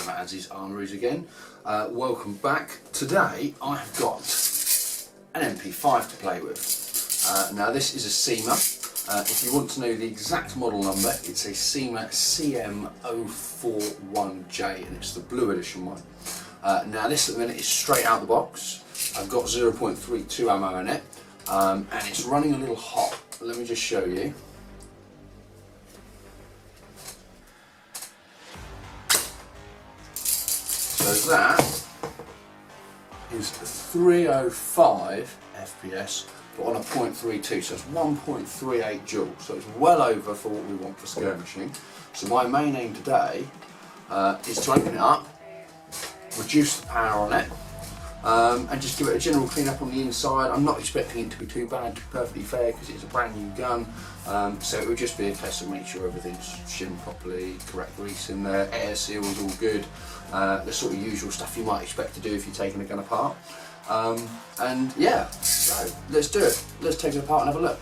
Hello Mazzies, Armories again. Welcome back. Today I've got an MP5 to play with. Now this is a Cyma. If you want to know the exact model number, it's a Cyma CM041J and it's the blue edition one. Now this at the minute is straight out the box. I've got 0.32 ammo in it and it's running a little hot. Let me just show you. So that is 305 FPS, but on a 0.32, so it's 1.38 joules, so it's well over for what we want for skirmishing. So my main aim today is to open it up, reduce the power on it, and just give it a general clean up on the inside. I'm not expecting it to be too bad, to be perfectly fair, because it's a brand new gun, so it would just be a case of making sure everything's shimmed properly, correct grease in there, air seal is all good, the sort of usual stuff you might expect to do if you're taking a gun apart. And yeah, so let's do it. Let's take it apart and have a look.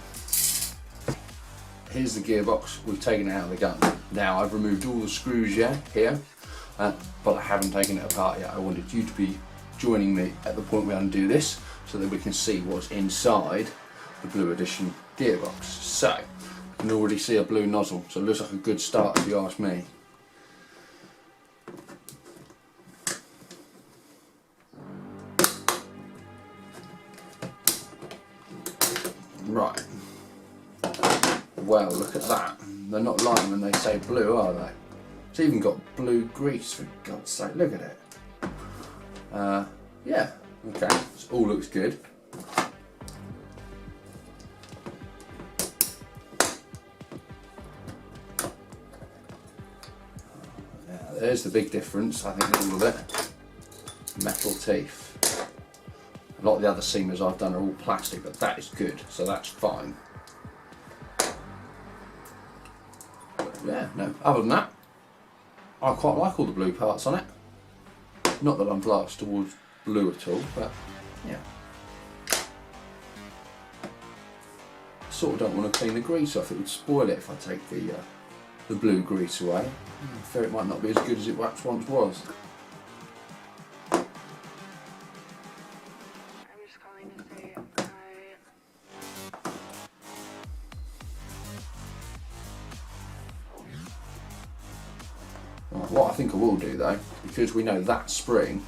Here's the gearbox. We've taken it out of the gun. Now I've removed all the screws here, but I haven't taken it apart yet. I wanted you to be joining me at the point we undo this so that we can see what's inside the blue edition gearbox. So you can already see a blue nozzle, so it looks like a good start if you ask me. Right, well look at that, they're not lying when they say blue, are they? It's even got blue grease, for God's sake, look at it. Yeah, okay, this all looks good. Now, there's the big difference, I think, in all of it. Metal teeth. A lot of the other Cymas I've done are all plastic, but that is good, so that's fine. But yeah, no, other than that, I quite like all the blue parts on it. Not that I'm biased towards blue at all, but yeah. I sort of don't want to clean the grease off, it would spoil it if I take the blue grease away. I fear it might not be as good as it perhaps once was. What I think I will do though, because we know that spring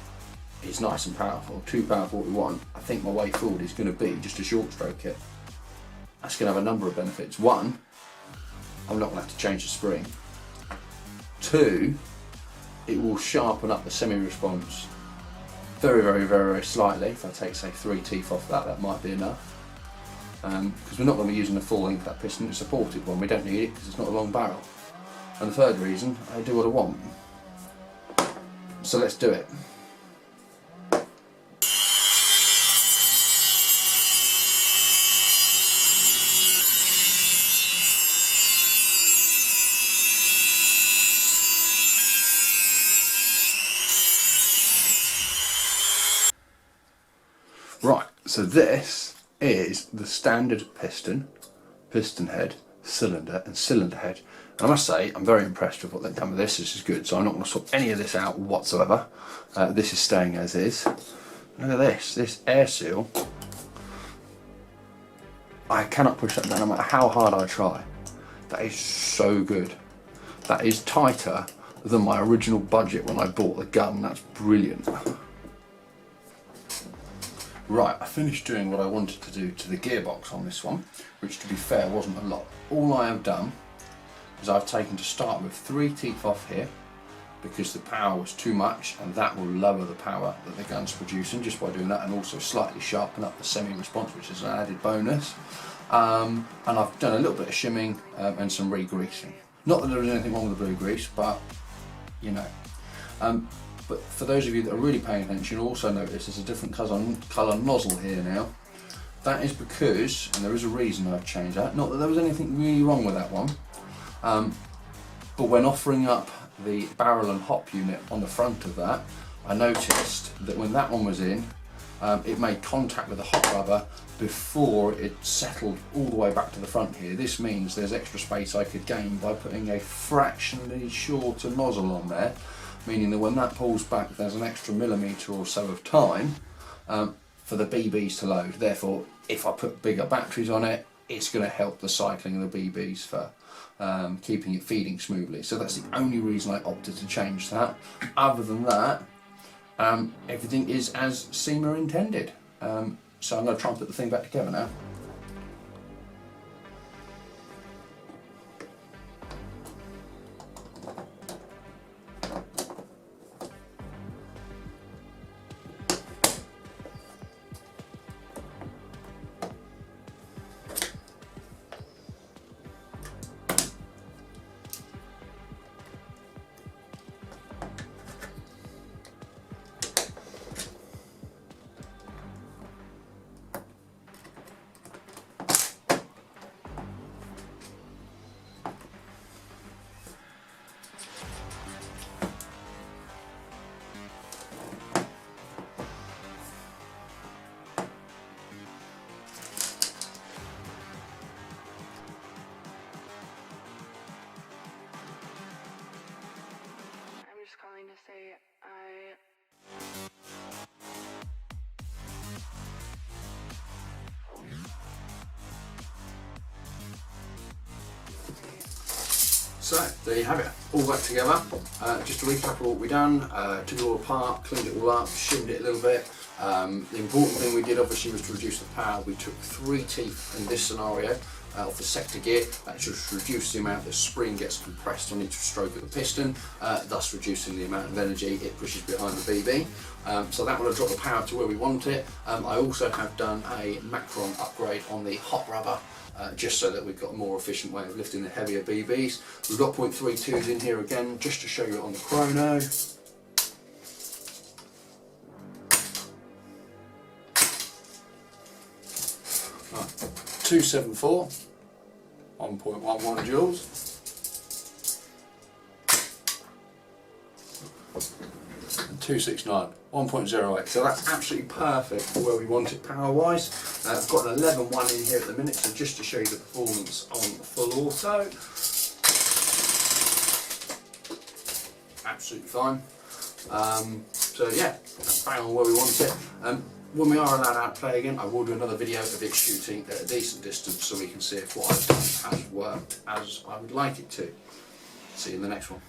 is nice and powerful, too powerful what we want, I think my way forward is going to be just a short stroke kit. That's going to have a number of benefits. One, I'm not going to have to change the spring. Two, it will sharpen up the semi-response very slightly. If I take say 3 teeth off that might be enough. Because we're not going to be using the full length of that piston, it's a supported one, we don't need it because it's not a long barrel. And the third reason, I do what I want. So let's do it. Right, so this is the standard piston head, cylinder and cylinder head. And I must say, I'm very impressed with what they've done with this. This is good, so I'm not going to swap any of this out whatsoever. This is staying as is. Look at this air seal. I cannot push that down no matter how hard I try. That is so good. That is tighter than my original budget when I bought the gun. That's brilliant. Right, I finished doing what I wanted to do to the gearbox on this one, which to be fair wasn't a lot. All I have done is I've taken to start with 3 teeth off here because the power was too much, and that will lower the power that the gun's producing just by doing that, and also slightly sharpen up the semi-response, which is an added bonus. And I've done a little bit of shimming and some re-greasing. Not that there was anything wrong with the blue grease, but you know. But for those of you that are really paying attention, you'll also notice there's a different colour nozzle here now. That is because, and there is a reason I've changed that, not that there was anything really wrong with that one, but when offering up the barrel and hop unit on the front of that, I noticed that when that one was in, it made contact with the hot rubber before it settled all the way back to the front here. This means there's extra space I could gain by putting a fractionally shorter nozzle on there, meaning that when that pulls back there's an extra millimetre or so of time for the BBs to load. Therefore, if I put bigger batteries on it, it's going to help the cycling of the BBs for keeping it feeding smoothly. So that's the only reason I opted to change that. Other than that, everything is as Cyma intended. So I'm going to try and put the thing back together now. Calling to say So there you have it, all back together. Just to recap what we've done, took it all apart, cleaned it all up, shimmed it a little bit. The important thing we did obviously was to reduce the power. We took 3 teeth in this scenario off the sector gear. That just reduced the amount the spring gets compressed on each stroke of the piston, thus reducing the amount of energy it pushes behind the BB. So that will have dropped the power to where we want it. I also have done a Macron upgrade on the hot rubber, just so that we've got a more efficient way of lifting the heavier BBs. We've got 0.32s in here again, just to show you it on the chrono. Right, 274, 1.11 joules. And 269, 1.08. So that's absolutely perfect for where we want it power wise. I've got an 11.1 in here at the minute, so just to show you the performance on full auto. Absolutely fine. So yeah, that's bang on where we want it. When we are allowed out to play again, I will do another video of it shooting at a decent distance so we can see if what I've done has worked as I would like it to. See you in the next one.